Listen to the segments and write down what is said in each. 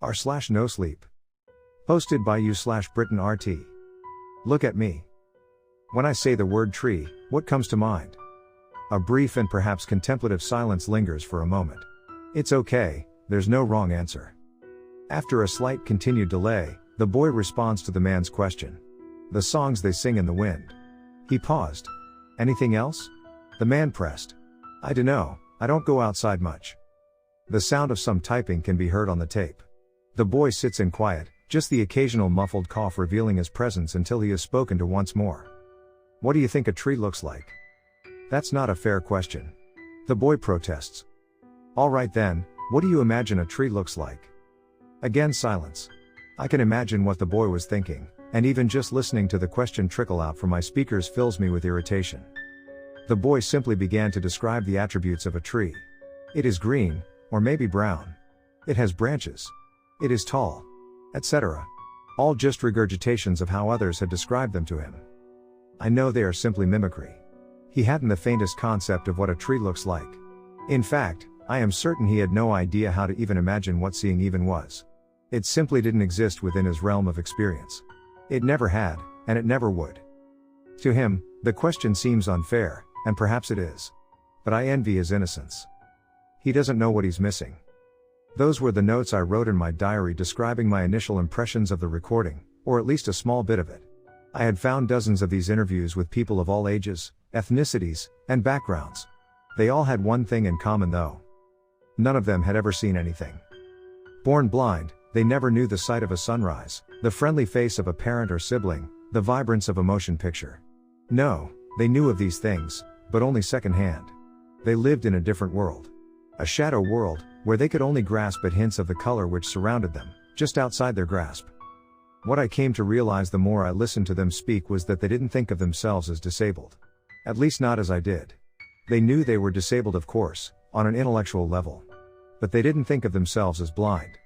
r/nosleep. Hosted by you/BrittonRT. Look at me. When I say the word tree, what comes to mind? A brief and perhaps contemplative silence lingers for a moment. It's okay, there's no wrong answer. After a slight continued delay, the boy responds to the man's question. The songs they sing in the wind. He paused. Anything else? The man pressed. I dunno, I don't go outside much. The sound of some typing can be heard on the tape. The boy sits in quiet, just the occasional muffled cough revealing his presence until he is spoken to once more. What do you think a tree looks like? That's not a fair question. The boy protests. Alright then, what do you imagine a tree looks like? Again silence. I can imagine what the boy was thinking, and even just listening to the question trickle out from my speakers fills me with irritation. The boy simply began to describe the attributes of a tree. It is green, or maybe brown. It has branches. It is tall, etc. All just regurgitations of how others had described them to him. I know they are simply mimicry. He hadn't the faintest concept of what a tree looks like. In fact, I am certain he had no idea how to even imagine what seeing even was. It simply didn't exist within his realm of experience. It never had, and it never would. To him, the question seems unfair, and perhaps it is. But I envy his innocence. He doesn't know what he's missing. Those were the notes I wrote in my diary describing my initial impressions of the recording, or at least a small bit of it. I had found dozens of these interviews with people of all ages, ethnicities, and backgrounds. They all had one thing in common though. None of them had ever seen anything. Born blind, they never knew the sight of a sunrise, the friendly face of a parent or sibling, the vibrance of a motion picture. No, they knew of these things, but only secondhand. They lived in a different world. A shadow world, where they could only grasp at hints of the color which surrounded them, just outside their grasp. What I came to realize the more I listened to them speak was that they didn't think of themselves as disabled. At least not as I did. They knew they were disabled of course, on an intellectual level. But they didn't think of themselves as blind.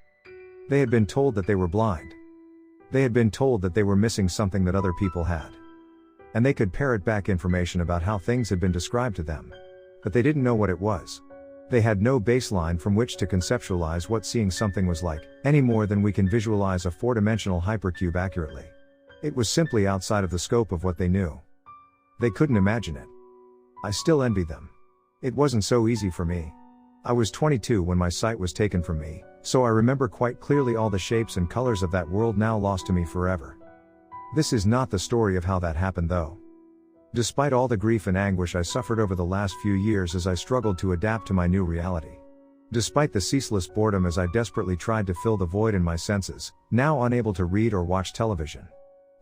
They had been told that they were blind. They had been told that they were missing something that other people had. And they could parrot back information about how things had been described to them. But they didn't know what it was. They had no baseline from which to conceptualize what seeing something was like, any more than we can visualize a four-dimensional hypercube accurately. It was simply outside of the scope of what they knew. They couldn't imagine it. I still envy them. It wasn't so easy for me. I was 22 when my sight was taken from me, so I remember quite clearly all the shapes and colors of that world now lost to me forever. This is not the story of how that happened though. Despite all the grief and anguish I suffered over the last few years as I struggled to adapt to my new reality. Despite the ceaseless boredom as I desperately tried to fill the void in my senses, now unable to read or watch television.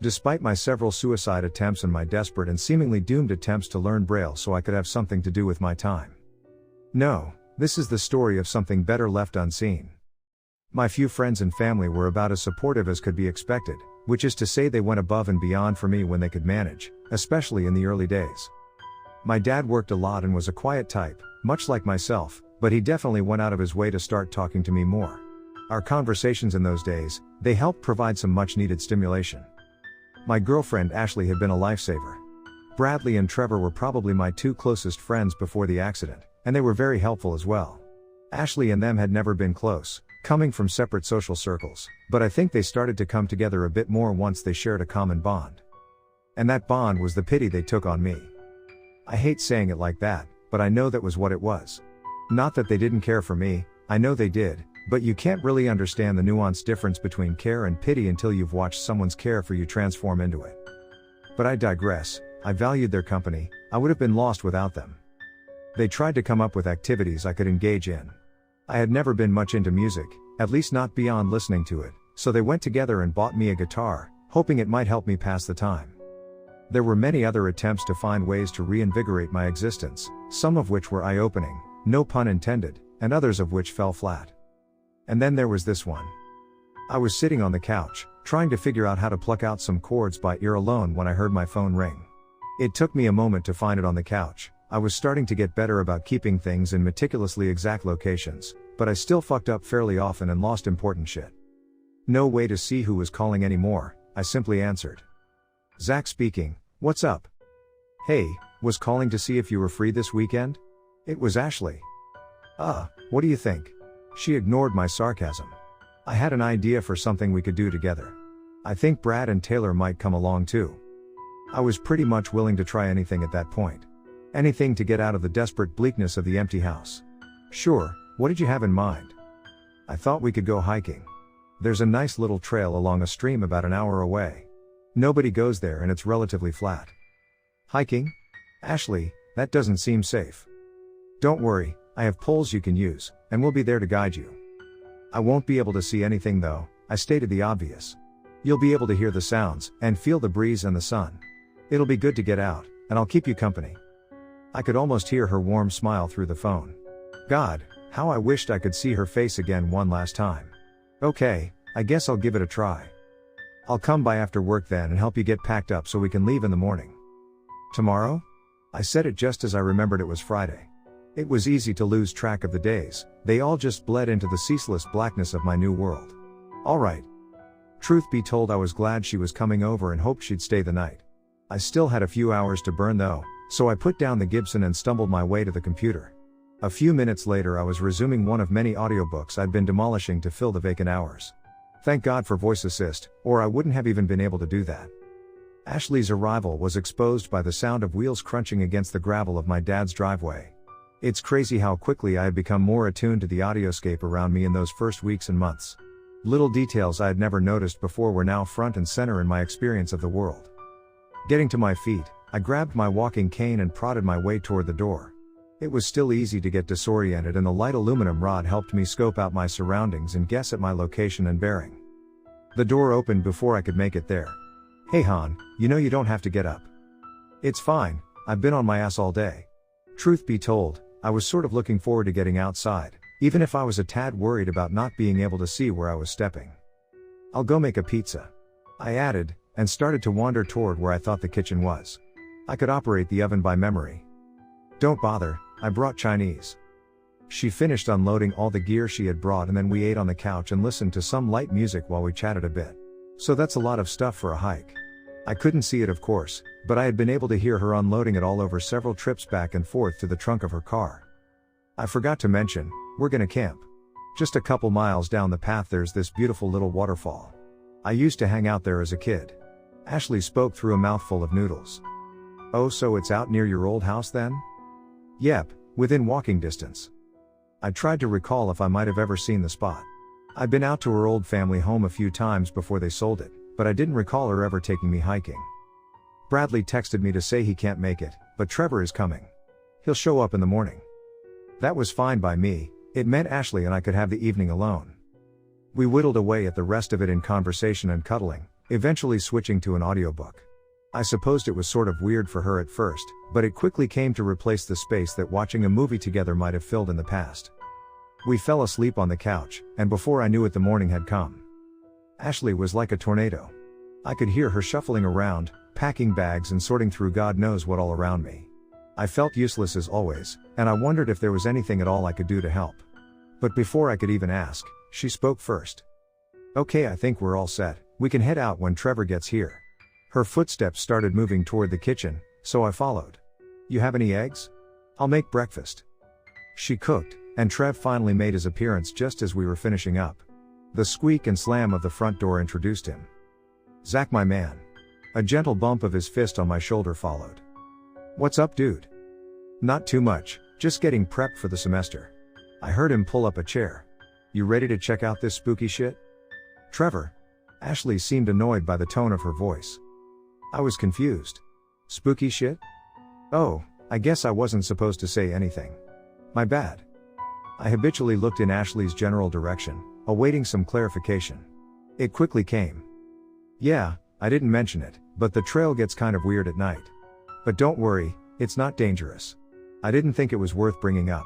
Despite my several suicide attempts and my desperate and seemingly doomed attempts to learn Braille so I could have something to do with my time. No, this is the story of something better left unseen. My few friends and family were about as supportive as could be expected, which is to say they went above and beyond for me when they could manage, especially in the early days. My dad worked a lot and was a quiet type, much like myself, but he definitely went out of his way to start talking to me more. Our conversations in those days, they helped provide some much needed stimulation. My girlfriend Ashley had been a lifesaver. Bradley and Trevor were probably my two closest friends before the accident, and they were very helpful as well. Ashley and them had never been close, coming from separate social circles, but I think they started to come together a bit more once they shared a common bond. And that bond was the pity they took on me. I hate saying it like that, but I know that was what it was. Not that they didn't care for me, I know they did, but you can't really understand the nuanced difference between care and pity until you've watched someone's care for you transform into it. But I digress, I valued their company, I would have been lost without them. They tried to come up with activities I could engage in. I had never been much into music, at least not beyond listening to it, so they went together and bought me a guitar, hoping it might help me pass the time. There were many other attempts to find ways to reinvigorate my existence, some of which were eye-opening, no pun intended, and others of which fell flat. And then there was this one. I was sitting on the couch, trying to figure out how to pluck out some chords by ear alone when I heard my phone ring. It took me a moment to find it on the couch. I was starting to get better about keeping things in meticulously exact locations, but I still fucked up fairly often and lost important shit. No way to see who was calling anymore, I simply answered. Zach speaking, what's up? Hey, was calling to see if you were free this weekend? It was Ashley. What do you think? She ignored my sarcasm. I had an idea for something we could do together. I think Brad and Taylor might come along too. I was pretty much willing to try anything at that point. Anything to get out of the desperate bleakness of the empty house. Sure, what did you have in mind? I thought we could go hiking. There's a nice little trail along a stream about an hour away. Nobody goes there and it's relatively flat. Hiking? Ashley, that doesn't seem safe. Don't worry, I have poles you can use, and we'll be there to guide you. I won't be able to see anything though, I stated the obvious. You'll be able to hear the sounds, and feel the breeze and the sun. It'll be good to get out, and I'll keep you company. I could almost hear her warm smile through the phone. God, how I wished I could see her face again one last time. Okay, I guess I'll give it a try. I'll come by after work then and help you get packed up so we can leave in the morning. Tomorrow? I said it just as I remembered it was Friday. It was easy to lose track of the days, they all just bled into the ceaseless blackness of my new world. Alright. Truth be told, I was glad she was coming over and hoped she'd stay the night. I still had a few hours to burn though, so I put down the Gibson and stumbled my way to the computer. A few minutes later I was resuming one of many audiobooks I'd been demolishing to fill the vacant hours. Thank God for voice assist, or I wouldn't have even been able to do that. Ashley's arrival was exposed by the sound of wheels crunching against the gravel of my dad's driveway. It's crazy how quickly I had become more attuned to the audioscape around me in those first weeks and months. Little details I had never noticed before were now front and center in my experience of the world. Getting to my feet, I grabbed my walking cane and prodded my way toward the door. It was still easy to get disoriented, and the light aluminum rod helped me scope out my surroundings and guess at my location and bearing. The door opened before I could make it there. Hey hon, you know you don't have to get up. It's fine, I've been on my ass all day. Truth be told, I was sort of looking forward to getting outside, even if I was a tad worried about not being able to see where I was stepping. I'll go make a pizza, I added, and started to wander toward where I thought the kitchen was. I could operate the oven by memory. Don't bother, I brought Chinese. She finished unloading all the gear she had brought, and then we ate on the couch and listened to some light music while we chatted a bit. So that's a lot of stuff for a hike. I couldn't see it of course, but I had been able to hear her unloading it all over several trips back and forth to the trunk of her car. I forgot to mention, we're gonna camp. Just a couple miles down the path there's this beautiful little waterfall. I used to hang out there as a kid. Ashley spoke through a mouthful of noodles. Oh, so it's out near your old house then? Yep, within walking distance. I tried to recall if I might have ever seen the spot. I'd been out to her old family home a few times before they sold it, but I didn't recall her ever taking me hiking. Bradley texted me to say he can't make it, but Trevor is coming. He'll show up in the morning. That was fine by me, it meant Ashley and I could have the evening alone. We whittled away at the rest of it in conversation and cuddling, eventually switching to an audiobook. I supposed it was sort of weird for her at first, but it quickly came to replace the space that watching a movie together might have filled in the past. We fell asleep on the couch, and before I knew it the morning had come. Ashley was like a tornado. I could hear her shuffling around, packing bags and sorting through God knows what all around me. I felt useless as always, and I wondered if there was anything at all I could do to help. But before I could even ask, she spoke first. Okay, I think we're all set, we can head out when Trevor gets here. Her footsteps started moving toward the kitchen, so I followed. You have any eggs? I'll make breakfast. She cooked, and Trev finally made his appearance just as we were finishing up. The squeak and slam of the front door introduced him. Zach, my man. A gentle bump of his fist on my shoulder followed. What's up, dude? Not too much, just getting prepped for the semester. I heard him pull up a chair. You ready to check out this spooky shit? Trevor. Ashley seemed annoyed by the tone of her voice. I was confused. Spooky shit? Oh, I guess I wasn't supposed to say anything. My bad. I habitually looked in Ashley's general direction, awaiting some clarification. It quickly came. Yeah, I didn't mention it, but the trail gets kind of weird at night. But don't worry, it's not dangerous. I didn't think it was worth bringing up.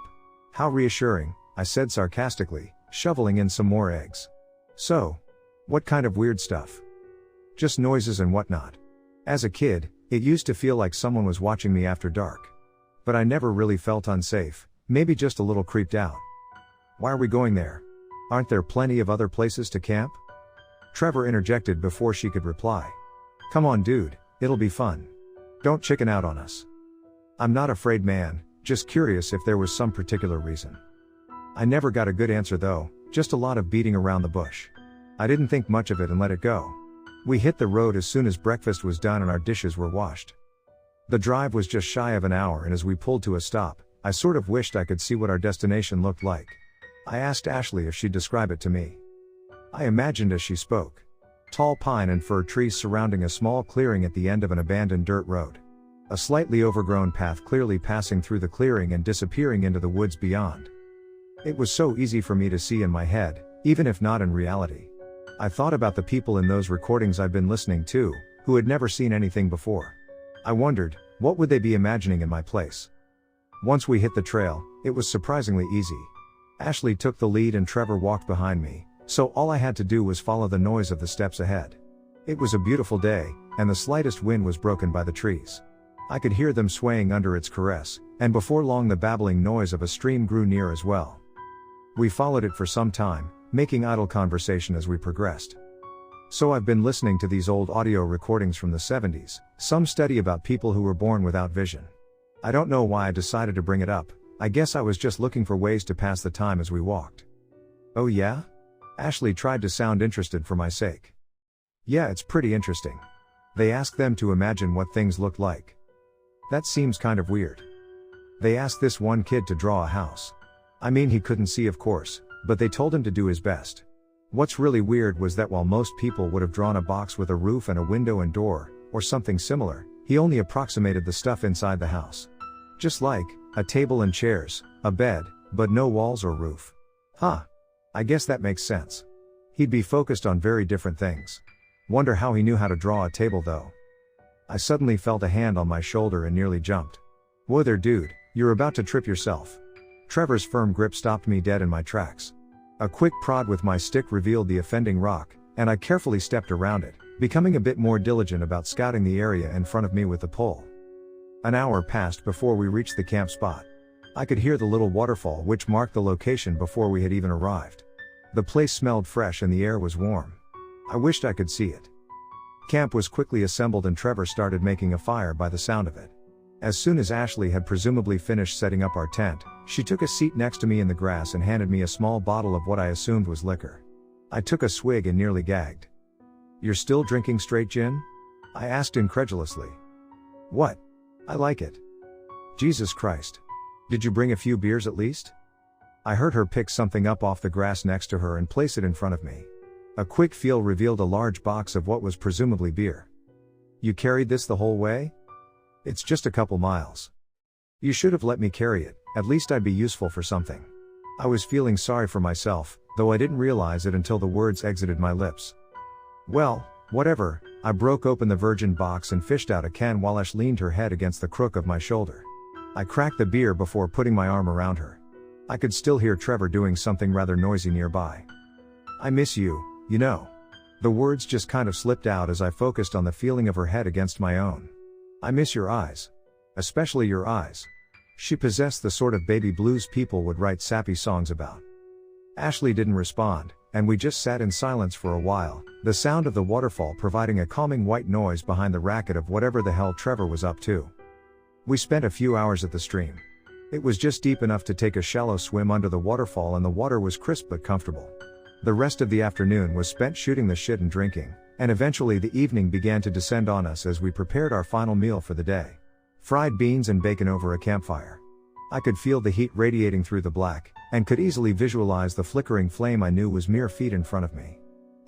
How reassuring, I said sarcastically, shoveling in some more eggs. So, what kind of weird stuff? Just noises and whatnot. As a kid, it used to feel like someone was watching me after dark. But I never really felt unsafe, maybe just a little creeped out. Why are we going there? Aren't there plenty of other places to camp? Trevor interjected before she could reply. Come on dude, it'll be fun. Don't chicken out on us. I'm not afraid man, just curious if there was some particular reason. I never got a good answer though, just a lot of beating around the bush. I didn't think much of it and let it go. We hit the road as soon as breakfast was done and our dishes were washed. The drive was just shy of an hour, and as we pulled to a stop, I sort of wished I could see what our destination looked like. I asked Ashley if she'd describe it to me. I imagined as she spoke. Tall pine and fir trees surrounding a small clearing at the end of an abandoned dirt road. A slightly overgrown path clearly passing through the clearing and disappearing into the woods beyond. It was so easy for me to see in my head, even if not in reality. I thought about the people in those recordings I'd been listening to, who had never seen anything before. I wondered, what would they be imagining in my place? Once we hit the trail, it was surprisingly easy. Ashley took the lead and Trevor walked behind me, so all I had to do was follow the noise of the steps ahead. It was a beautiful day, and the slightest wind was broken by the trees. I could hear them swaying under its caress, and before long the babbling noise of a stream grew near as well. We followed it for some time, making idle conversation as we progressed. So I've been listening to these old audio recordings from the 70s, some study about people who were born without vision. I don't know why I decided to bring it up. I guess I was just looking for ways to pass the time as we walked. Oh yeah? Ashley tried to sound interested for my sake. Yeah, it's pretty interesting. They asked them to imagine what things looked like. That seems kind of weird. They asked this one kid to draw a house. I mean, he couldn't see, of course, but they told him to do his best. What's really weird was that while most people would have drawn a box with a roof and a window and door, or something similar, he only approximated the stuff inside the house. Just like a table and chairs, a bed, but no walls or roof. Huh. I guess that makes sense. He'd be focused on very different things. Wonder how he knew how to draw a table though. I suddenly felt a hand on my shoulder and nearly jumped. Whoa there dude, you're about to trip yourself. Trevor's firm grip stopped me dead in my tracks. A quick prod with my stick revealed the offending rock, and I carefully stepped around it, becoming a bit more diligent about scouting the area in front of me with the pole. An hour passed before we reached the camp spot. I could hear the little waterfall which marked the location before we had even arrived. The place smelled fresh and the air was warm. I wished I could see it. Camp was quickly assembled and Trevor started making a fire by the sound of it. As soon as Ashley had presumably finished setting up our tent, she took a seat next to me in the grass and handed me a small bottle of what I assumed was liquor. I took a swig and nearly gagged. You're still drinking straight gin? I asked incredulously. What? I like it. Jesus Christ. Did you bring a few beers at least? I heard her pick something up off the grass next to her and place it in front of me. A quick feel revealed a large box of what was presumably beer. You carried this the whole way? It's just a couple miles. You should have let me carry it, at least I'd be useful for something. I was feeling sorry for myself, though I didn't realize it until the words exited my lips. Well, whatever. I broke open the virgin box and fished out a can while Ash leaned her head against the crook of my shoulder. I cracked the beer before putting my arm around her. I could still hear Trevor doing something rather noisy nearby. I miss you, you know. The words just kind of slipped out as I focused on the feeling of her head against my own. I miss your eyes. Especially your eyes. She possessed the sort of baby blues people would write sappy songs about. Ashley didn't respond, and we just sat in silence for a while, the sound of the waterfall providing a calming white noise behind the racket of whatever the hell Trevor was up to. We spent a few hours at the stream. It was just deep enough to take a shallow swim under the waterfall and the water was crisp but comfortable. The rest of the afternoon was spent shooting the shit and drinking, and eventually the evening began to descend on us as we prepared our final meal for the day. Fried beans and bacon over a campfire. I could feel the heat radiating through the black, and could easily visualize the flickering flame I knew was mere feet in front of me.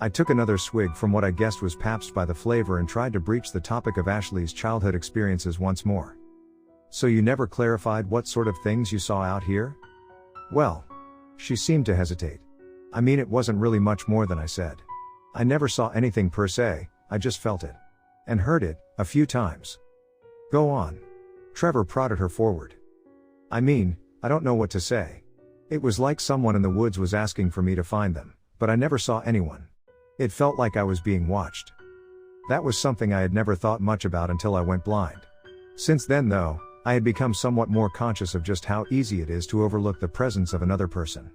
I took another swig from what I guessed was Pabst by the flavor and tried to breach the topic of Ashley's childhood experiences once more. So you never clarified what sort of things you saw out here? Well, she seemed to hesitate. I mean, it wasn't really much more than I said. I never saw anything per se, I just felt it. And heard it, a few times. Go on. Trevor prodded her forward. I mean, I don't know what to say. It was like someone in the woods was asking for me to find them, but I never saw anyone. It felt like I was being watched. That was something I had never thought much about until I went blind. Since then though, I had become somewhat more conscious of just how easy it is to overlook the presence of another person.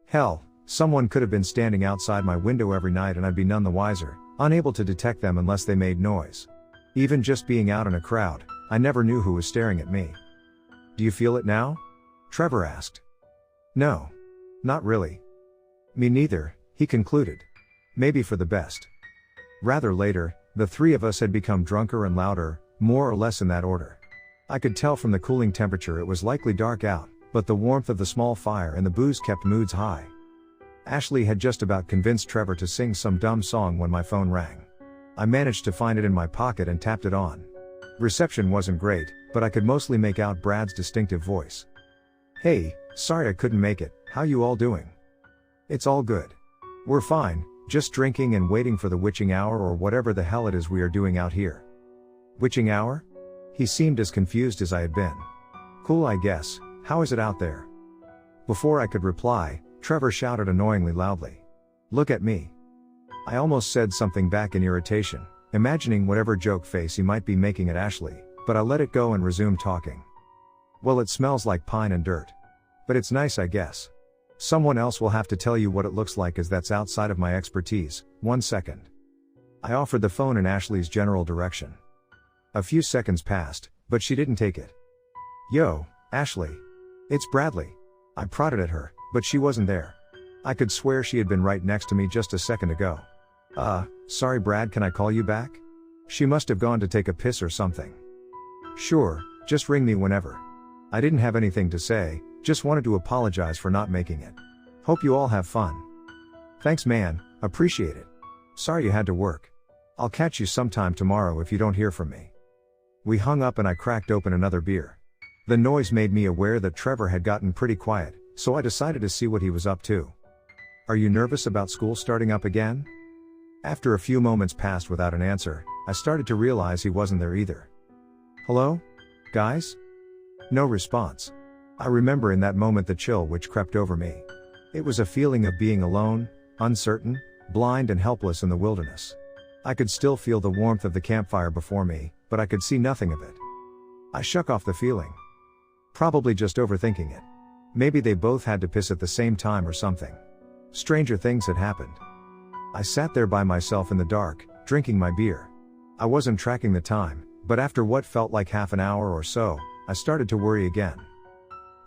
Hell, someone could have been standing outside my window every night and I'd be none the wiser, unable to detect them unless they made noise. Even just being out in a crowd, I never knew who was staring at me. Do you feel it now? Trevor asked. No. Not really. Me neither, he concluded. Maybe for the best. Rather later, the three of us had become drunker and louder, more or less in that order. I could tell from the cooling temperature it was likely dark out, but the warmth of the small fire and the booze kept moods high. Ashley had just about convinced Trevor to sing some dumb song when my phone rang. I managed to find it in my pocket and tapped it on. Reception wasn't great, but I could mostly make out Brad's distinctive voice. "Hey, sorry I couldn't make it, how you all doing?" "It's all good. We're fine, just drinking and waiting for the witching hour or whatever the hell it is we are doing out here." "Witching hour?" He seemed as confused as I had been. "Cool, I guess. How is it out there?" Before I could reply, Trevor shouted annoyingly loudly. "Look at me." I almost said something back in irritation, imagining whatever joke face he might be making at Ashley, but I let it go and resumed talking. "Well, it smells like pine and dirt. But it's nice, I guess. Someone else will have to tell you what it looks like, as that's outside of my expertise. 1 second. I offered the phone in Ashley's general direction. A few seconds passed, but she didn't take it. "Yo, Ashley. It's Bradley." I prodded at her, but she wasn't there. I could swear she had been right next to me just a second ago. Sorry Brad, can I call you back?" She must have gone to take a piss or something. "Sure, just ring me whenever." I didn't have anything to say, just wanted to apologize for not making it. "Hope you all have fun." "Thanks man, appreciate it. Sorry you had to work. I'll catch you sometime tomorrow if you don't hear from me." We hung up and I cracked open another beer. The noise made me aware that Trevor had gotten pretty quiet, so I decided to see what he was up to. "Are you nervous about school starting up again?" After a few moments passed without an answer, I started to realize he wasn't there either. "Hello? Guys?" No response. I remember in that moment the chill which crept over me. It was a feeling of being alone, uncertain, blind and helpless in the wilderness. I could still feel the warmth of the campfire before me, but I could see nothing of it. I shook off the feeling. Probably just overthinking it. Maybe they both had to piss at the same time or something. Stranger things had happened. I sat there by myself in the dark, drinking my beer. I wasn't tracking the time, but after what felt like half an hour or so, I started to worry again.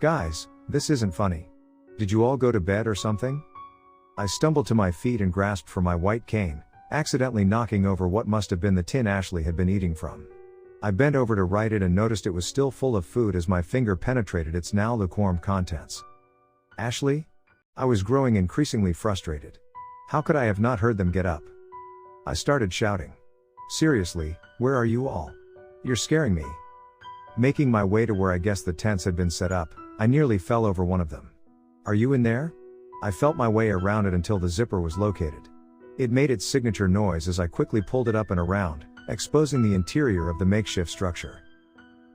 "Guys, this isn't funny. Did you all go to bed or something?" I stumbled to my feet and grasped for my white cane, accidentally knocking over what must have been the tin Ashley had been eating from. I bent over to right it and noticed it was still full of food as my finger penetrated its now lukewarm contents. "Ashley?" I was growing increasingly frustrated. How could I have not heard them get up? I started shouting. "Seriously, where are you all? You're scaring me." Making my way to where I guessed the tents had been set up, I nearly fell over one of them. "Are you in there?" I felt my way around it until the zipper was located. It made its signature noise as I quickly pulled it up and around, exposing the interior of the makeshift structure.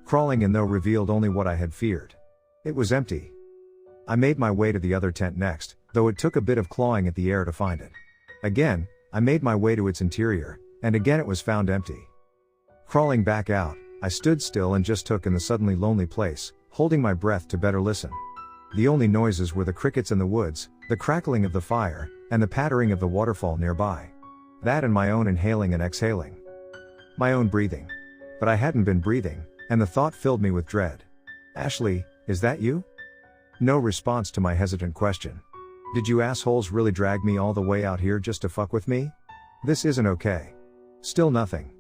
Crawling in though revealed only what I had feared. It was empty. I made my way to the other tent next, though it took a bit of clawing at the air to find it. Again, I made my way to its interior, and again it was found empty. Crawling back out, I stood still and just took in the suddenly lonely place, holding my breath to better listen. The only noises were the crickets in the woods, the crackling of the fire, and the pattering of the waterfall nearby. That and my own inhaling and exhaling. My own breathing. But I hadn't been breathing, and the thought filled me with dread. "Ashley, is that you?" No response to my hesitant question. "Did you assholes really drag me all the way out here just to fuck with me? This isn't okay." Still nothing.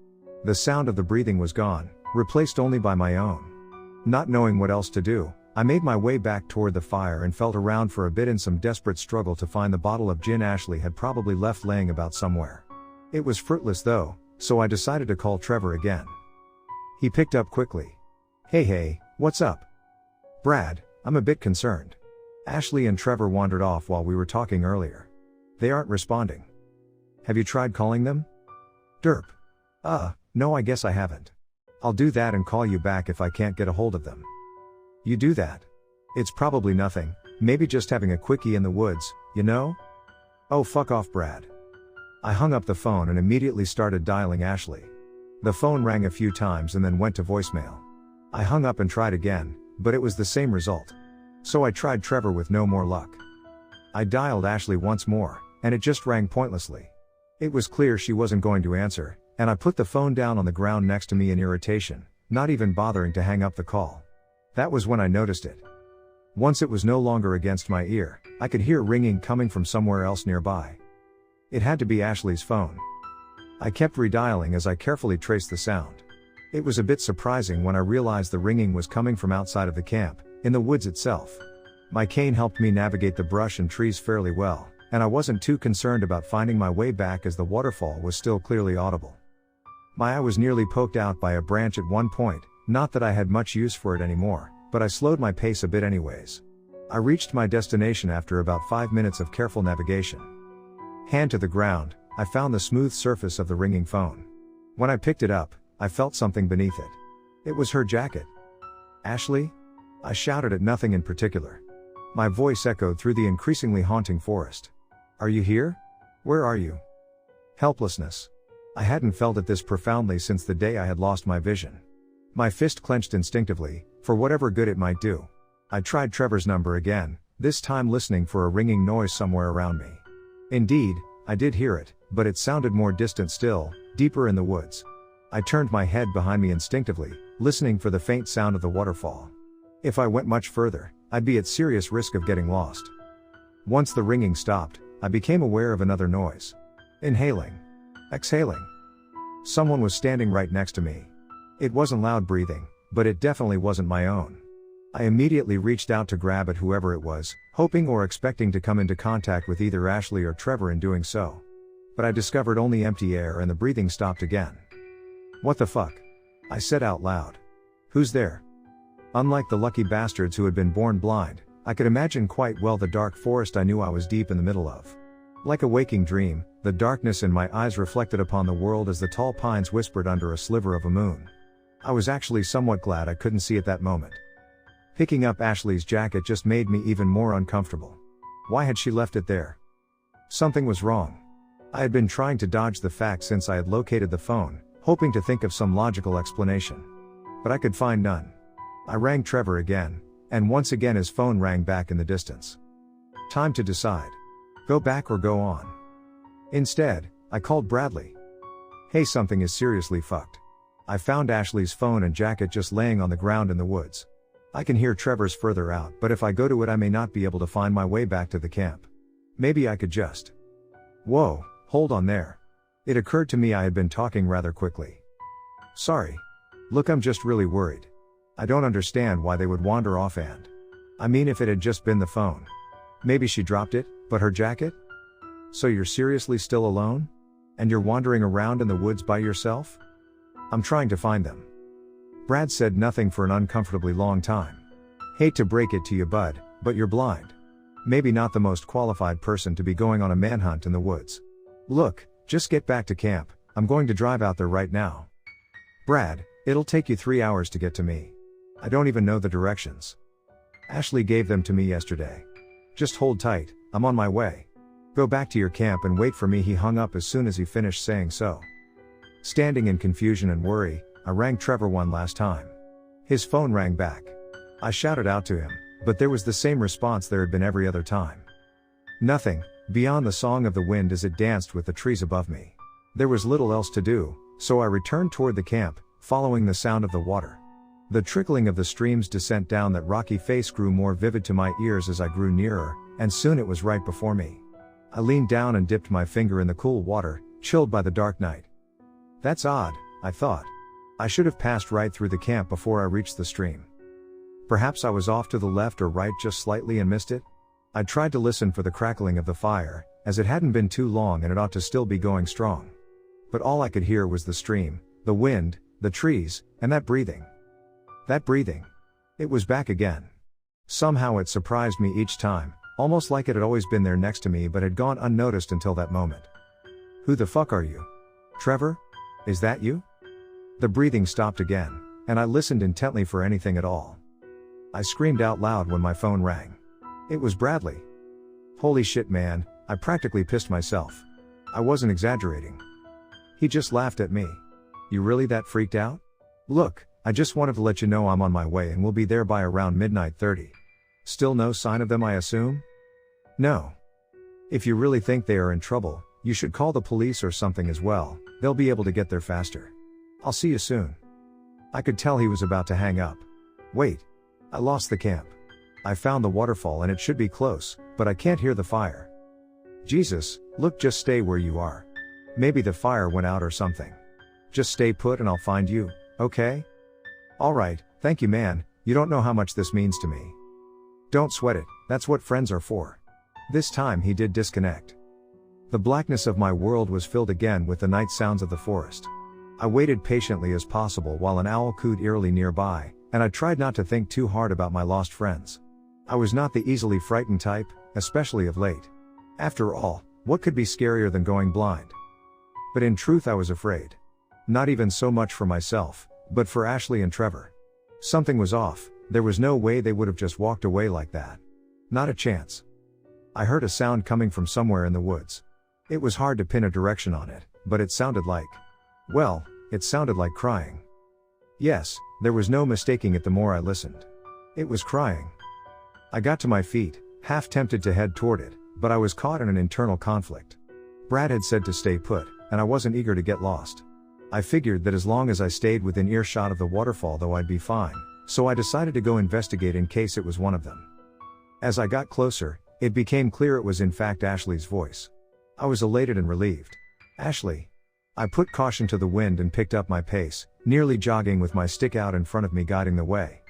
The sound of the breathing was gone, replaced only by my own. Not knowing what else to do, I made my way back toward the fire and felt around for a bit in some desperate struggle to find the bottle of gin Ashley had probably left laying about somewhere. It was fruitless though, so I decided to call Trevor again. He picked up quickly. Hey, what's up?" "Brad, I'm a bit concerned. Ashley and Trevor wandered off while we were talking earlier. They aren't responding." "Have you tried calling them?" "Derp. No, I guess I haven't. I'll do that and call you back if I can't get a hold of them." "You do that. It's probably nothing, maybe just having a quickie in the woods, you know?" "Oh fuck off Brad." I hung up the phone and immediately started dialing Ashley. The phone rang a few times and then went to voicemail. I hung up and tried again, but it was the same result. So I tried Trevor with no more luck. I dialed Ashley once more, and it just rang pointlessly. It was clear she wasn't going to answer, and I put the phone down on the ground next to me in irritation, not even bothering to hang up the call. That was when I noticed it. Once it was no longer against my ear, I could hear ringing coming from somewhere else nearby. It had to be Ashley's phone. I kept redialing as I carefully traced the sound. It was a bit surprising when I realized the ringing was coming from outside of the camp, in the woods itself. My cane helped me navigate the brush and trees fairly well, and I wasn't too concerned about finding my way back as the waterfall was still clearly audible. My eye was nearly poked out by a branch at one point, not that I had much use for it anymore, but I slowed my pace a bit anyways. I reached my destination after about 5 minutes of careful navigation. Hand to the ground, I found the smooth surface of the ringing phone. When I picked it up, I felt something beneath it. It was her jacket. "Ashley?" I shouted at nothing in particular. My voice echoed through the increasingly haunting forest. "Are you here? Where are you?" Helplessness. I hadn't felt it this profoundly since the day I had lost my vision. My fist clenched instinctively, for whatever good it might do. I tried Trevor's number again, this time listening for a ringing noise somewhere around me. Indeed, I did hear it, but it sounded more distant still, deeper in the woods. I turned my head behind me instinctively, listening for the faint sound of the waterfall. If I went much further, I'd be at serious risk of getting lost. Once the ringing stopped, I became aware of another noise. Inhaling. Exhaling. Someone was standing right next to me. It wasn't loud breathing, but it definitely wasn't my own. I immediately reached out to grab at whoever it was, hoping or expecting to come into contact with either Ashley or Trevor in doing so. But I discovered only empty air and the breathing stopped again. "What the fuck?" I said out loud. "Who's there?" Unlike the lucky bastards who had been born blind, I could imagine quite well the dark forest I knew I was deep in the middle of. Like a waking dream, the darkness in my eyes reflected upon the world as the tall pines whispered under a sliver of a moon. I was actually somewhat glad I couldn't see at that moment. Picking up Ashley's jacket just made me even more uncomfortable. Why had she left it there? Something was wrong. I had been trying to dodge the fact since I had located the phone, hoping to think of some logical explanation. But I could find none. I rang Trevor again, and once again his phone rang back in the distance. Time to decide. Go back or go on. Instead, I called Bradley. "Hey, something is seriously fucked. I found Ashley's phone and jacket just laying on the ground in the woods. I can hear Trevor's further out, but if I go to it I may not be able to find my way back to the camp. Maybe I could just..." Whoa, hold on there. It occurred to me I had been talking rather quickly. "Sorry. Look, I'm just really worried. I don't understand why they would wander off and... I mean, if it had just been the phone. Maybe she dropped it, but her jacket? So you're seriously still alone? And you're wandering around in the woods by yourself? I'm trying to find them." Brad said nothing for an uncomfortably long time. "Hate to break it to you, bud, but you're blind. Maybe not the most qualified person to be going on a manhunt in the woods. Look, just get back to camp, I'm going to drive out there right now." "Brad, it'll take you 3 hours to get to me. I don't even know the directions. Ashley gave them to me yesterday. Just hold tight, I'm on my way. Go back to your camp and wait for me." He hung up as soon as he finished saying so. Standing in confusion and worry, I rang Trevor one last time. His phone rang back. I shouted out to him, but there was the same response there had been every other time. Nothing, beyond the song of the wind as it danced with the trees above me. There was little else to do, so I returned toward the camp, following the sound of the water. The trickling of the stream's descent down that rocky face grew more vivid to my ears as I grew nearer, and soon it was right before me. I leaned down and dipped my finger in the cool water, chilled by the dark night. That's odd, I thought. I should have passed right through the camp before I reached the stream. Perhaps I was off to the left or right just slightly and missed it? I tried to listen for the crackling of the fire, as it hadn't been too long and it ought to still be going strong. But all I could hear was the stream, the wind, the trees, and that breathing. That breathing. It was back again. Somehow it surprised me each time, almost like it had always been there next to me but had gone unnoticed until that moment. "Who the fuck are you? Trevor? Is that you?" The breathing stopped again, and I listened intently for anything at all. I screamed out loud when my phone rang. It was Bradley. Holy shit, man, I practically pissed myself. I wasn't exaggerating. He just laughed at me. "You really that freaked out? Look, I just wanted to let you know I'm on my way and will be there by around midnight 30. Still no sign of them, I assume?" "No. If you really think they are in trouble, you should call the police or something as well, they'll be able to get there faster. I'll see you soon." I could tell he was about to hang up. Wait. I lost the camp. I found the waterfall and it should be close, but I can't hear the fire. Jesus, look, just stay where you are. Maybe the fire went out or something. Just stay put and I'll find you, okay? Alright, thank you man, you don't know how much this means to me. Don't sweat it, that's what friends are for. This time he did disconnect. The blackness of my world was filled again with the night sounds of the forest. I waited patiently as possible while an owl cooed eerily nearby, and I tried not to think too hard about my lost friends. I was not the easily frightened type, especially of late. After all, what could be scarier than going blind? But in truth I was afraid. Not even so much for myself, but for Ashley and Trevor. Something was off, there was no way they would have just walked away like that. Not a chance. I heard a sound coming from somewhere in the woods. It was hard to pin a direction on it, but it sounded like... well, it sounded like crying. Yes, there was no mistaking it the more I listened. It was crying. I got to my feet, half tempted to head toward it, but I was caught in an internal conflict. Brad had said to stay put, and I wasn't eager to get lost. I figured that as long as I stayed within earshot of the waterfall though I'd be fine, so I decided to go investigate in case it was one of them. As I got closer, it became clear it was in fact Ashley's voice. I was elated and relieved. Ashley. I put caution to the wind and picked up my pace, nearly jogging with my stick out in front of me guiding the way.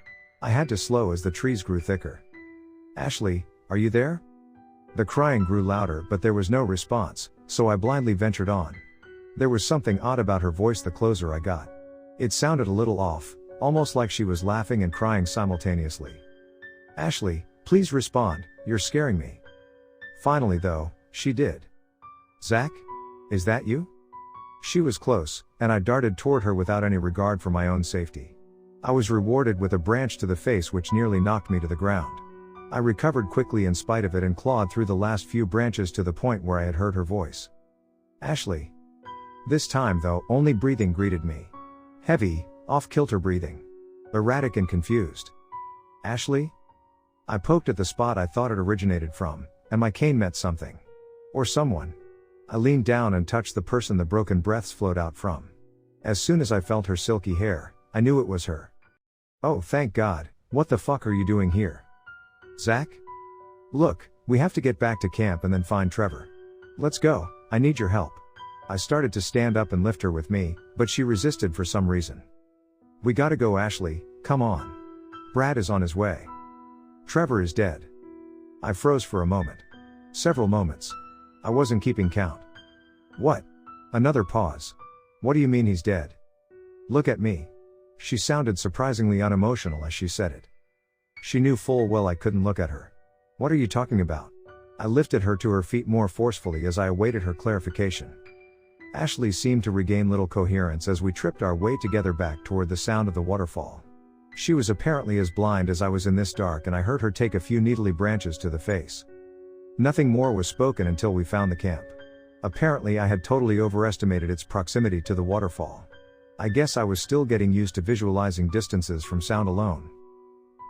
I had to slow as the trees grew thicker. Ashley, are you there? The crying grew louder but there was no response, so I blindly ventured on. There was something odd about her voice the closer I got. It sounded a little off, almost like she was laughing and crying simultaneously. Ashley, please respond, you're scaring me. Finally though, she did. Zach? Is that you? She was close, and I darted toward her without any regard for my own safety. I was rewarded with a branch to the face which nearly knocked me to the ground. I recovered quickly in spite of it and clawed through the last few branches to the point where I had heard her voice. Ashley. This time though, only breathing greeted me. Heavy, off-kilter breathing. Erratic and confused. Ashley? I poked at the spot I thought it originated from, and my cane met something. Or someone. I leaned down and touched the person the broken breaths flowed out from. As soon as I felt her silky hair, I knew it was her. Oh thank God, what the fuck are you doing here? Zach? Look, we have to get back to camp and then find Trevor. Let's go, I need your help. I started to stand up and lift her with me, but she resisted for some reason. We gotta go Ashley, come on. Brad is on his way. Trevor is dead. I froze for a moment. Several moments. I wasn't keeping count. What? Another pause. What do you mean he's dead? Look at me. She sounded surprisingly unemotional as she said it. She knew full well I couldn't look at her. What are you talking about? I lifted her to her feet more forcefully as I awaited her clarification. Ashley seemed to regain little coherence as we tripped our way together back toward the sound of the waterfall. She was apparently as blind as I was in this dark and I heard her take a few needly branches to the face. Nothing more was spoken until we found the camp. Apparently I had totally overestimated its proximity to the waterfall. I guess I was still getting used to visualizing distances from sound alone.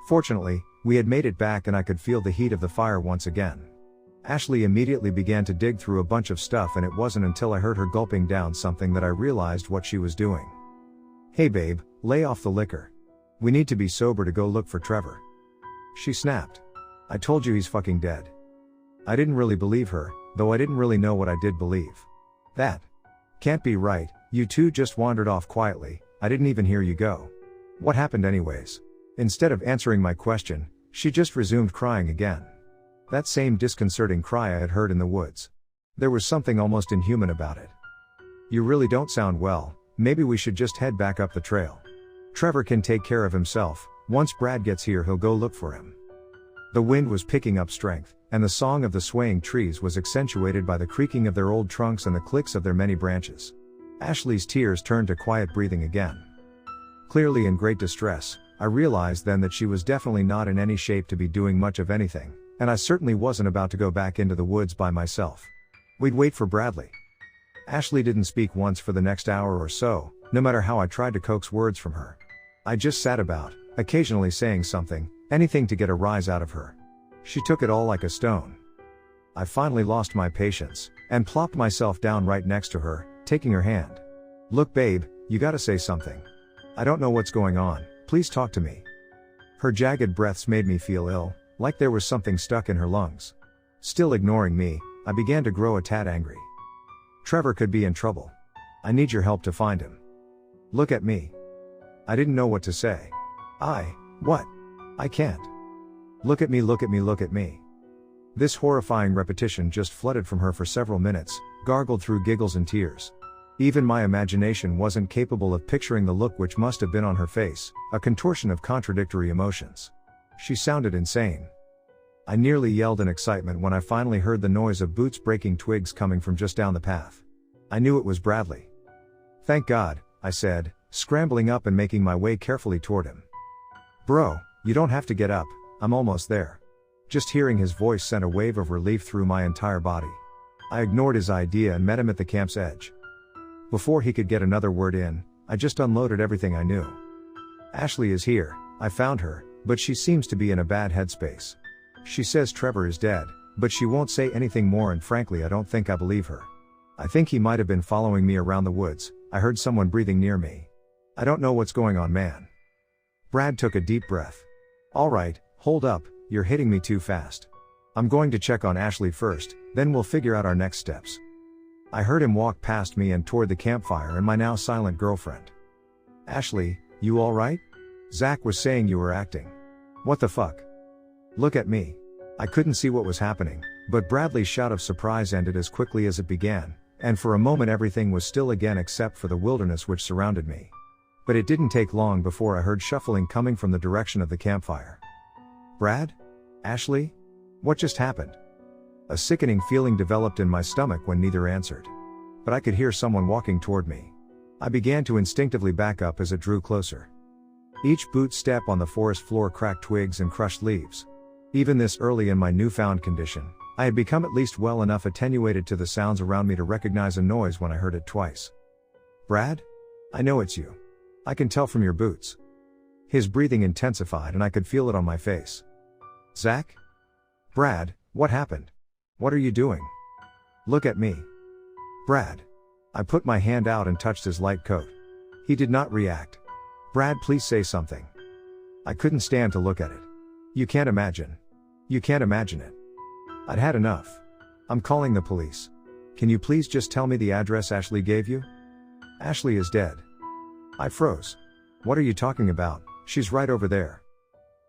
Fortunately, we had made it back and I could feel the heat of the fire once again. Ashley immediately began to dig through a bunch of stuff and it wasn't until I heard her gulping down something that I realized what she was doing. Hey babe, lay off the liquor. We need to be sober to go look for Trevor. She snapped. I told you he's fucking dead. I didn't really believe her, though I didn't really know what I did believe. That can't be right, you two just wandered off quietly, I didn't even hear you go. What happened anyways? Instead of answering my question, she just resumed crying again. That same disconcerting cry I had heard in the woods. There was something almost inhuman about it. You really don't sound well, maybe we should just head back up the trail. Trevor can take care of himself, once Brad gets here he'll go look for him. The wind was picking up strength, and the song of the swaying trees was accentuated by the creaking of their old trunks and the clicks of their many branches. Ashley's tears turned to quiet breathing again. Clearly in great distress, I realized then that she was definitely not in any shape to be doing much of anything, and I certainly wasn't about to go back into the woods by myself. We'd wait for Bradley. Ashley didn't speak once for the next hour or so, no matter how I tried to coax words from her. I just sat about, occasionally saying something, anything to get a rise out of her. She took it all like a stone. I finally lost my patience, and plopped myself down right next to her, taking her hand. Look babe, you gotta say something. I don't know what's going on, please talk to me. Her jagged breaths made me feel ill, Like there was something stuck in her lungs. Still ignoring me, I began to grow a tad angry. Trevor could be in trouble. I need your help to find him. Look at me. I didn't know what to say. What? I can't. Look at me, look at me, look at me. This horrifying repetition just flooded from her for several minutes, gargled through giggles and tears. Even my imagination wasn't capable of picturing the look which must have been on her face, a contortion of contradictory emotions. She sounded insane. I nearly yelled in excitement when I finally heard the noise of boots breaking twigs coming from just down the path. I knew it was Bradley. Thank God, I said, scrambling up and making my way carefully toward him. Bro, you don't have to get up, I'm almost there. Just hearing his voice sent a wave of relief through my entire body. I ignored his idea and met him at the camp's edge. Before he could get another word in, I just unloaded everything I knew. Ashley is here, I found her, but she seems to be in a bad headspace. She says Trevor is dead, but she won't say anything more, and frankly I don't think I believe her. I think he might have been following me around the woods. I heard someone breathing near me. I don't know what's going on, man. Brad took a deep breath. Alright, hold up, you're hitting me too fast. I'm going to check on Ashley first, then we'll figure out our next steps. I heard him walk past me and toward the campfire and my now silent girlfriend. Ashley, you alright? Zach was saying you were acting. What the fuck? Look at me. I couldn't see what was happening, but Bradley's shout of surprise ended as quickly as it began, and for a moment everything was still again except for the wilderness which surrounded me. But it didn't take long before I heard shuffling coming from the direction of the campfire. Brad? Ashley? What just happened? A sickening feeling developed in my stomach when neither answered. But I could hear someone walking toward me. I began to instinctively back up as it drew closer. Each boot step on the forest floor cracked twigs and crushed leaves. Even this early in my newfound condition, I had become at least well enough attenuated to the sounds around me to recognize a noise when I heard it twice. Brad? I know it's you. I can tell from your boots. His breathing intensified and I could feel it on my face. Zach? Brad, what happened? What are you doing? Look at me. Brad. I put my hand out and touched his light coat. He did not react. Brad, please say something. I couldn't stand to look at it. You can't imagine. You can't imagine it. I'd had enough. I'm calling the police. Can you please just tell me the address Ashley gave you? Ashley is dead. I froze. What are you talking about? She's right over there.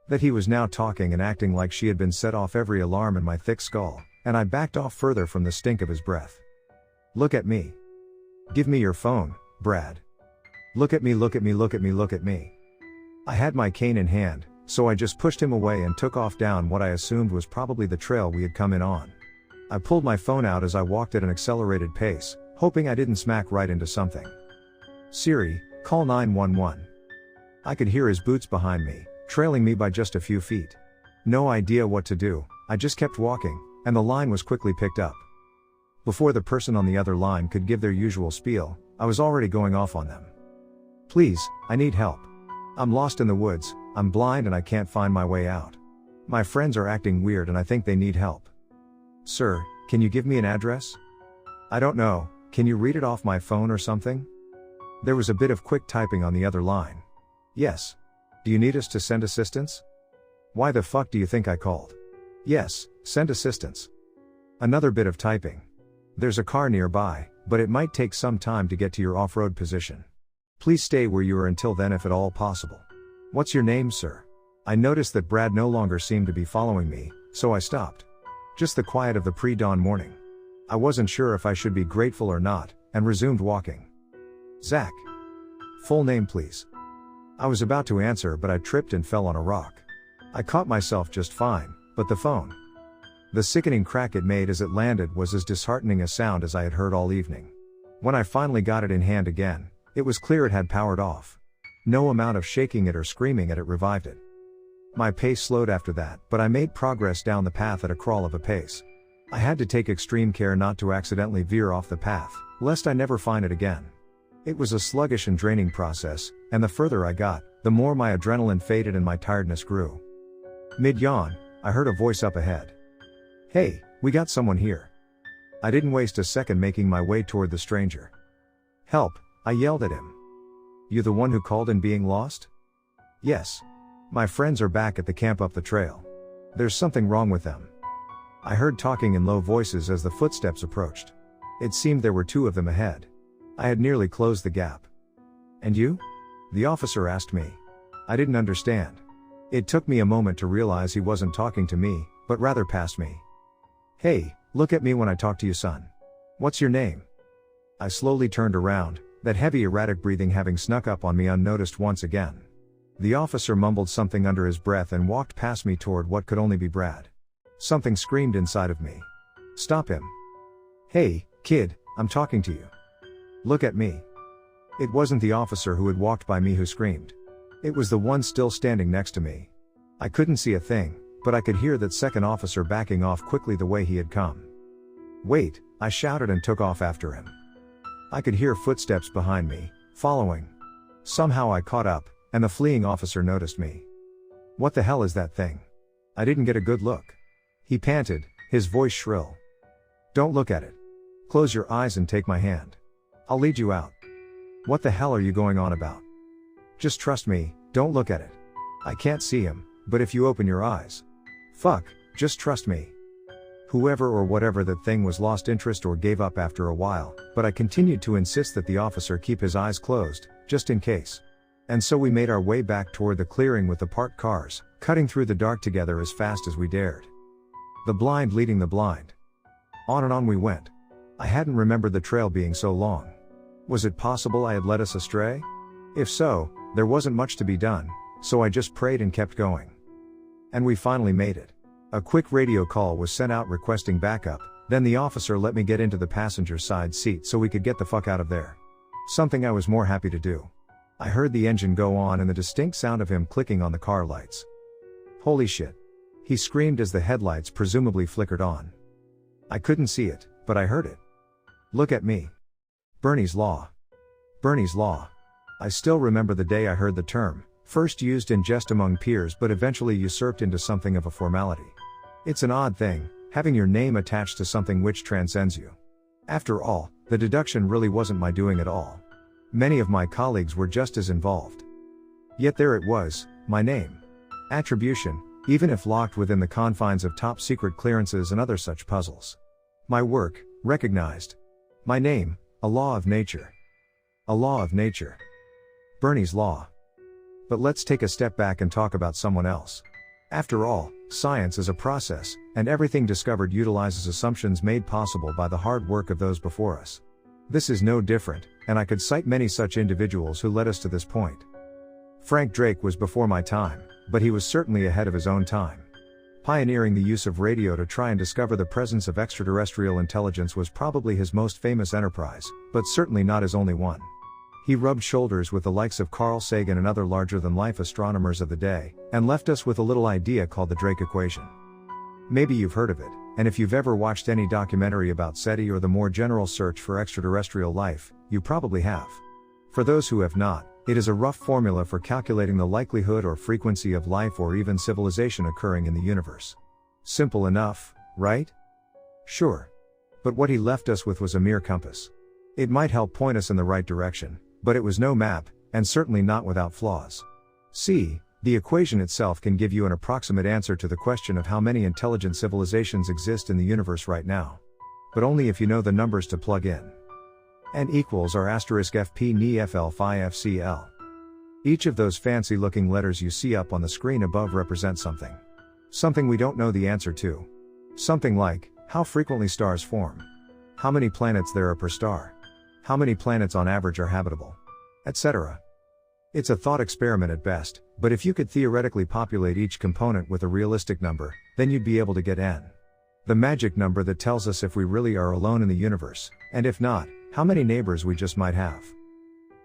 That he was now talking and acting like she had been set off every alarm in my thick skull, and I backed off further from the stink of his breath. Look at me. Give me your phone, Brad. Look at me, look at me, look at me, look at me. I had my cane in hand, so I just pushed him away and took off down what I assumed was probably the trail we had come in on. I pulled my phone out as I walked at an accelerated pace, hoping I didn't smack right into something. Siri, call 911. I could hear his boots behind me, trailing me by just a few feet. No idea what to do, I just kept walking, and the line was quickly picked up. Before the person on the other line could give their usual spiel, I was already going off on them. Please, I need help. I'm lost in the woods, I'm blind and I can't find my way out. My friends are acting weird and I think they need help. Sir, can you give me an address? I don't know, can you read it off my phone or something? There was a bit of quick typing on the other line. Yes. Do you need us to send assistance? Why the fuck do you think I called? Yes, send assistance. Another bit of typing. There's a car nearby, but it might take some time to get to your off-road position. Please stay where you are until then if at all possible. What's your name, sir? I noticed that Brad no longer seemed to be following me, so I stopped. Just the quiet of the pre-dawn morning. I wasn't sure if I should be grateful or not, and resumed walking. Zach. Full name please. I was about to answer but I tripped and fell on a rock. I caught myself just fine, but the phone. The sickening crack it made as it landed was as disheartening a sound as I had heard all evening. When I finally got it in hand again, it was clear it had powered off. No amount of shaking it or screaming at it revived it. My pace slowed after that, but I made progress down the path at a crawl of a pace. I had to take extreme care not to accidentally veer off the path, lest I never find it again. It was a sluggish and draining process, and the further I got, the more my adrenaline faded and my tiredness grew. Mid-yawn, I heard a voice up ahead. Hey, we got someone here. I didn't waste a second making my way toward the stranger. Help, I yelled at him. You the one who called in being lost? Yes. My friends are back at the camp up the trail. There's something wrong with them. I heard talking in low voices as the footsteps approached. It seemed there were two of them ahead. I had nearly closed the gap. And you? The officer asked me. I didn't understand. It took me a moment to realize he wasn't talking to me, but rather past me. Hey, look at me when I talk to you, son. What's your name? I slowly turned around, that heavy erratic breathing having snuck up on me unnoticed once again. The officer mumbled something under his breath and walked past me toward what could only be Brad. Something screamed inside of me. Stop him. Hey, kid, I'm talking to you. Look at me. It wasn't the officer who had walked by me who screamed. It was the one still standing next to me. I couldn't see a thing, but I could hear that second officer backing off quickly the way he had come. Wait, I shouted and took off after him. I could hear footsteps behind me, following. Somehow I caught up, and the fleeing officer noticed me. What the hell is that thing? I didn't get a good look. He panted, his voice shrill. Don't look at it. Close your eyes and take my hand. I'll lead you out. What the hell are you going on about? Just trust me, don't look at it. I can't see him, but if you open your eyes. Fuck, just trust me. Whoever or whatever that thing was lost interest or gave up after a while, but I continued to insist that the officer keep his eyes closed, just in case. And so we made our way back toward the clearing with the parked cars, cutting through the dark together as fast as we dared. The blind leading the blind. On and on we went. I hadn't remembered the trail being so long. Was it possible I had led us astray? If so, there wasn't much to be done, so I just prayed and kept going. And we finally made it. A quick radio call was sent out requesting backup, then the officer let me get into the passenger side seat so we could get the fuck out of there. Something I was more happy to do. I heard the engine go on and the distinct sound of him clicking on the car lights. Holy shit. He screamed as the headlights presumably flickered on. I couldn't see it, but I heard it. Look at me. Bernie's Law. Bernie's Law. I still remember the day I heard the term, first used in jest among peers but eventually usurped into something of a formality. It's an odd thing, having your name attached to something which transcends you. After all, the deduction really wasn't my doing at all. Many of my colleagues were just as involved. Yet there it was, my name. Attribution, even if locked within the confines of top secret clearances and other such puzzles. My work, recognized. My name, a law of nature. A law of nature. Bernie's Law. But let's take a step back and talk about someone else. After all, science is a process, and everything discovered utilizes assumptions made possible by the hard work of those before us. This is no different, and I could cite many such individuals who led us to this point. Frank Drake was before my time, but he was certainly ahead of his own time. Pioneering the use of radio to try and discover the presence of extraterrestrial intelligence was probably his most famous enterprise, but certainly not his only one. He rubbed shoulders with the likes of Carl Sagan and other larger-than-life astronomers of the day, and left us with a little idea called the Drake equation. Maybe you've heard of it, and if you've ever watched any documentary about SETI or the more general search for extraterrestrial life, you probably have. For those who have not, it is a rough formula for calculating the likelihood or frequency of life or even civilization occurring in the universe. Simple enough, right? Sure. But what he left us with was a mere compass. It might help point us in the right direction, but it was no map, and certainly not without flaws. See, the equation itself can give you an approximate answer to the question of how many intelligent civilizations exist in the universe right now. But only if you know the numbers to plug in. N equals are *FP Ni FL Phi FCL. Each of those fancy looking letters you see up on the screen above represent something. Something we don't know the answer to. Something like, how frequently stars form. How many planets there are per star. How many planets on average are habitable. Etc. It's a thought experiment at best, but if you could theoretically populate each component with a realistic number, then you'd be able to get N. The magic number that tells us if we really are alone in the universe, and if not, how many neighbors we just might have.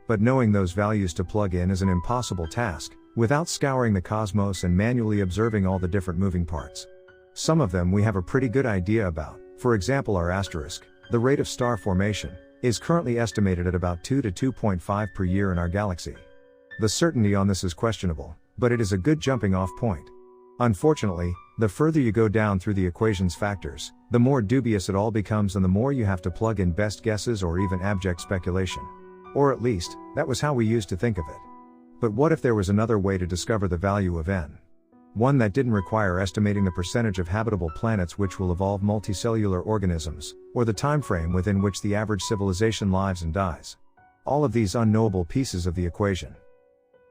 But knowing those values to plug in is an impossible task, without scouring the cosmos and manually observing all the different moving parts. Some of them we have a pretty good idea about, for example our asterisk, the rate of star formation, is currently estimated at about 2 to 2.5 per year in our galaxy. The certainty on this is questionable, but it is a good jumping off point. Unfortunately, the further you go down through the equation's factors, the more dubious it all becomes and the more you have to plug in best guesses or even abject speculation. Or at least, that was how we used to think of it. But what if there was another way to discover the value of N? One that didn't require estimating the percentage of habitable planets which will evolve multicellular organisms, or the time frame within which the average civilization lives and dies. All of these unknowable pieces of the equation.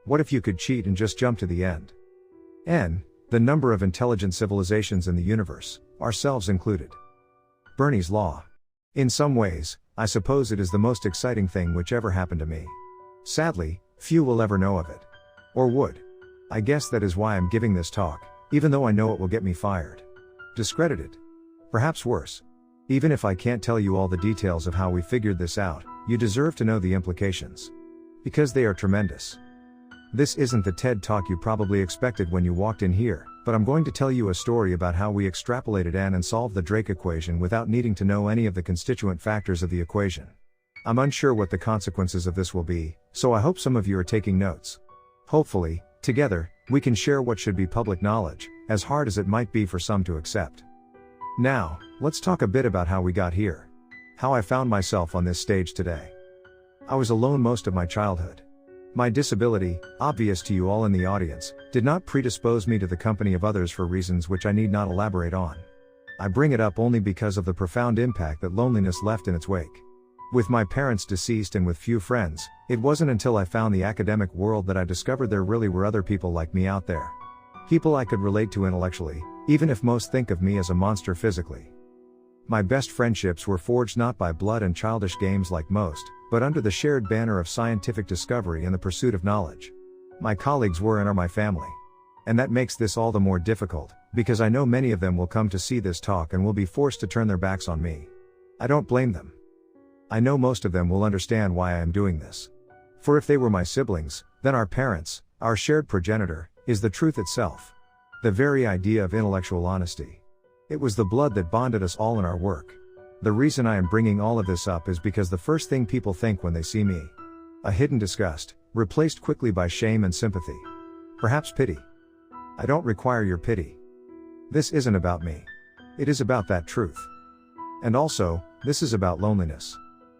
What if you could cheat and just jump to the end? N, the number of intelligent civilizations in the universe, ourselves included. Bernie's Law. In some ways, I suppose it is the most exciting thing which ever happened to me. Sadly, few will ever know of it. Or would. I guess that is why I'm giving this talk, even though I know it will get me fired. Discredited. Perhaps worse. Even if I can't tell you all the details of how we figured this out, you deserve to know the implications. Because they are tremendous. This isn't the TED Talk you probably expected when you walked in here, but I'm going to tell you a story about how we extrapolated N and solved the Drake equation without needing to know any of the constituent factors of the equation. I'm unsure what the consequences of this will be, so I hope some of you are taking notes. Hopefully, together, we can share what should be public knowledge, as hard as it might be for some to accept. Now, let's talk a bit about how we got here. How I found myself on this stage today. I was alone most of my childhood. My disability, obvious to you all in the audience, did not predispose me to the company of others for reasons which I need not elaborate on. I bring it up only because of the profound impact that loneliness left in its wake. With my parents deceased and with few friends, it wasn't until I found the academic world that I discovered there really were other people like me out there. People I could relate to intellectually, even if most think of me as a monster physically. My best friendships were forged not by blood and childish games like most, but under the shared banner of scientific discovery and the pursuit of knowledge. My colleagues were and are my family. And that makes this all the more difficult, because I know many of them will come to see this talk and will be forced to turn their backs on me. I don't blame them. I know most of them will understand why I am doing this. For if they were my siblings, then our parents, our shared progenitor, is the truth itself. The very idea of intellectual honesty. It was the blood that bonded us all in our work. The reason I am bringing all of this up is because the first thing people think when they see me. A hidden disgust, replaced quickly by shame and sympathy. Perhaps pity. I don't require your pity. This isn't about me. It is about that truth. And also, this is about loneliness.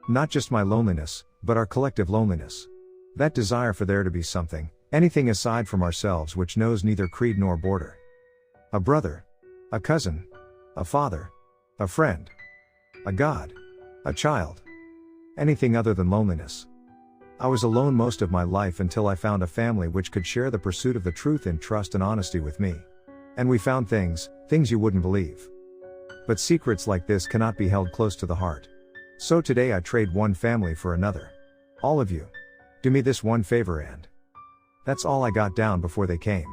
Not just my loneliness, but our collective loneliness. That desire for there to be something, anything aside from ourselves which knows neither creed nor border. A brother. A cousin. A father. A friend. A god. A child. Anything other than loneliness. I was alone most of my life until I found a family which could share the pursuit of the truth in trust and honesty with me. And we found things you wouldn't believe. But secrets like this cannot be held close to the heart. So today I trade one family for another. All of you. Do me this one favor and. That's all I got down before they came.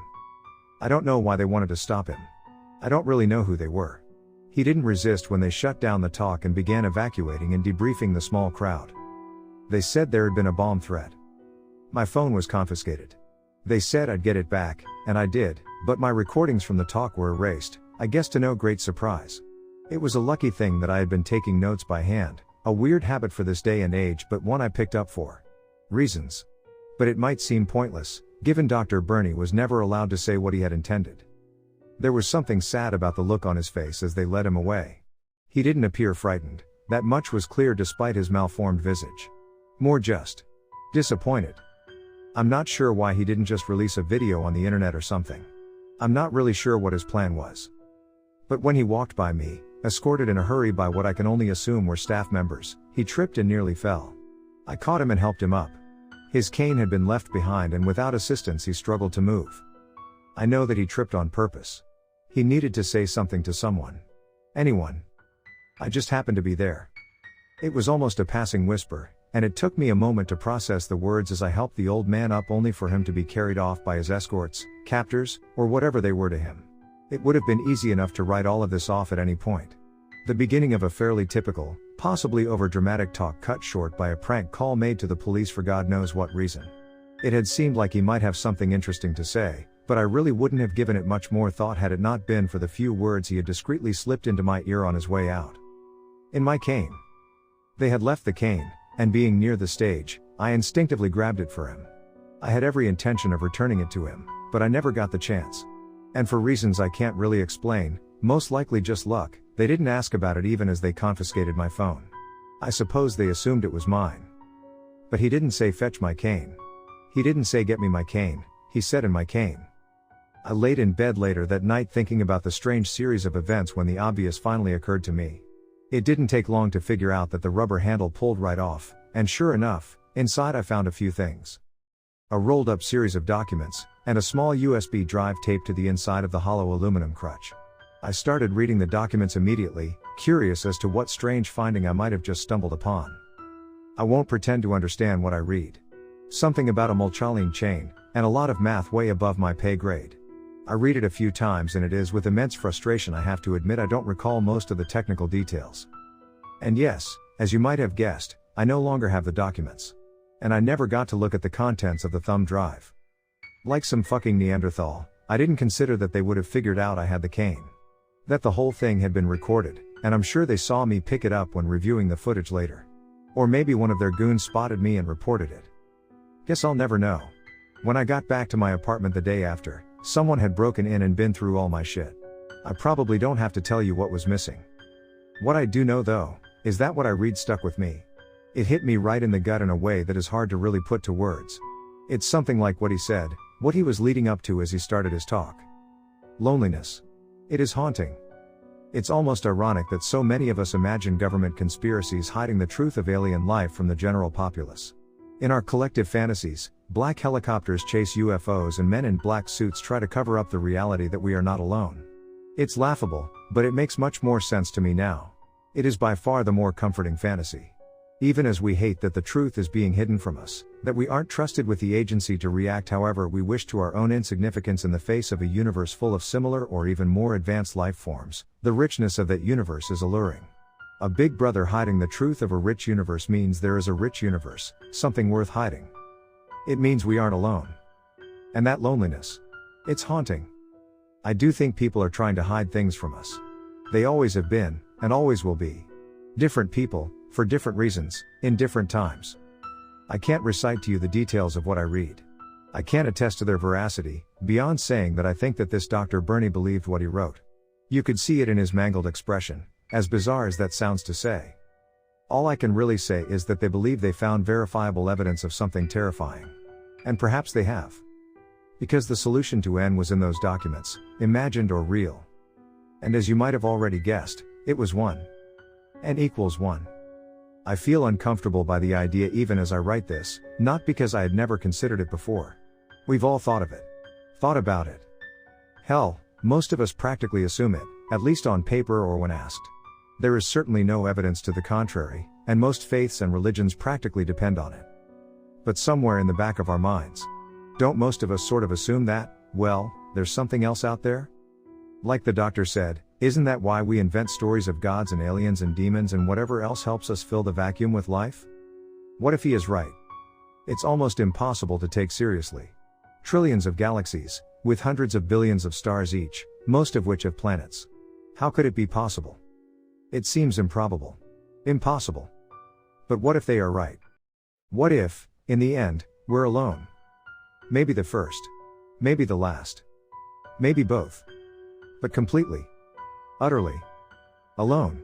I don't know why they wanted to stop him. I don't really know who they were. He didn't resist when they shut down the talk and began evacuating and debriefing the small crowd. They said there had been a bomb threat. My phone was confiscated. They said I'd get it back, and I did, but my recordings from the talk were erased, I guess to no great surprise. It was a lucky thing that I had been taking notes by hand, a weird habit for this day and age but one I picked up for reasons. But it might seem pointless, given Dr. Bernie was never allowed to say what he had intended. There was something sad about the look on his face as they led him away. He didn't appear frightened, that much was clear despite his malformed visage. More just disappointed. I'm not sure why he didn't just release a video on the internet or something. I'm not really sure what his plan was. But when he walked by me, escorted in a hurry by what I can only assume were staff members, he tripped and nearly fell. I caught him and helped him up. His cane had been left behind and without assistance he struggled to move. I know that he tripped on purpose. He needed to say something to someone. Anyone. I just happened to be there. It was almost a passing whisper, and it took me a moment to process the words as I helped the old man up only for him to be carried off by his escorts, captors, or whatever they were to him. It would have been easy enough to write all of this off at any point. The beginning of a fairly typical, possibly over-dramatic talk cut short by a prank call made to the police for God knows what reason. It had seemed like he might have something interesting to say, but I really wouldn't have given it much more thought had it not been for the few words he had discreetly slipped into my ear on his way out. In my cane. They had left the cane, and being near the stage, I instinctively grabbed it for him. I had every intention of returning it to him, but I never got the chance. And for reasons I can't really explain, most likely just luck, they didn't ask about it even as they confiscated my phone. I suppose they assumed it was mine. But he didn't say fetch my cane. He didn't say get me my cane, he said in my cane. I laid in bed later that night thinking about the strange series of events when the obvious finally occurred to me. It didn't take long to figure out that the rubber handle pulled right off, and sure enough, inside I found a few things. A rolled up series of documents, and a small USB drive taped to the inside of the hollow aluminum crutch. I started reading the documents immediately, curious as to what strange finding I might have just stumbled upon. I won't pretend to understand what I read. Something about a mulchaline chain, and a lot of math way above my pay grade. I read it a few times and it is with immense frustration I have to admit I don't recall most of the technical details. And yes, as you might have guessed, I no longer have the documents. And I never got to look at the contents of the thumb drive. Like some fucking Neanderthal, I didn't consider that they would have figured out I had the cane. That the whole thing had been recorded, and I'm sure they saw me pick it up when reviewing the footage later. Or maybe one of their goons spotted me and reported it. Guess I'll never know. When I got back to my apartment the day after, someone had broken in and been through all my shit. I probably don't have to tell you what was missing. What I do know though, is that what I read stuck with me. It hit me right in the gut in a way that is hard to really put to words. It's something like what he said, what he was leading up to as he started his talk. Loneliness. It is haunting. It's almost ironic that so many of us imagine government conspiracies hiding the truth of alien life from the general populace. In our collective fantasies, black helicopters chase UFOs and men in black suits try to cover up the reality that we are not alone. It's laughable, but it makes much more sense to me now. It is by far the more comforting fantasy. Even as we hate that the truth is being hidden from us, that we aren't trusted with the agency to react however we wish to our own insignificance in the face of a universe full of similar or even more advanced life forms, the richness of that universe is alluring. A big brother hiding the truth of a rich universe means there is a rich universe, something worth hiding. It means we aren't alone. And that loneliness. It's haunting. I do think people are trying to hide things from us. They always have been, and always will be. Different people, for different reasons, in different times. I can't recite to you the details of what I read. I can't attest to their veracity, beyond saying that I think that this Dr. Bernie believed what he wrote. You could see it in his mangled expression, as bizarre as that sounds to say. All I can really say is that they believe they found verifiable evidence of something terrifying. And perhaps they have. Because the solution to N was in those documents, imagined or real. And as you might have already guessed, it was 1. N equals 1. I feel uncomfortable by the idea even as I write this, not because I had never considered it before. We've all thought of it. Thought about it. Hell, most of us practically assume it, at least on paper or when asked. There is certainly no evidence to the contrary, and most faiths and religions practically depend on it. But somewhere in the back of our minds, don't most of us sort of assume that, well, there's something else out there? Like the doctor said, isn't that why we invent stories of gods and aliens and demons and whatever else helps us fill the vacuum with life? What if he is right? It's almost impossible to take seriously. Trillions of galaxies, with hundreds of billions of stars each, most of which have planets. How could it be possible? It seems improbable. Impossible. But what if they are right? What if, in the end, we're alone? Maybe the first. Maybe the last. Maybe both. But completely. Utterly. Alone.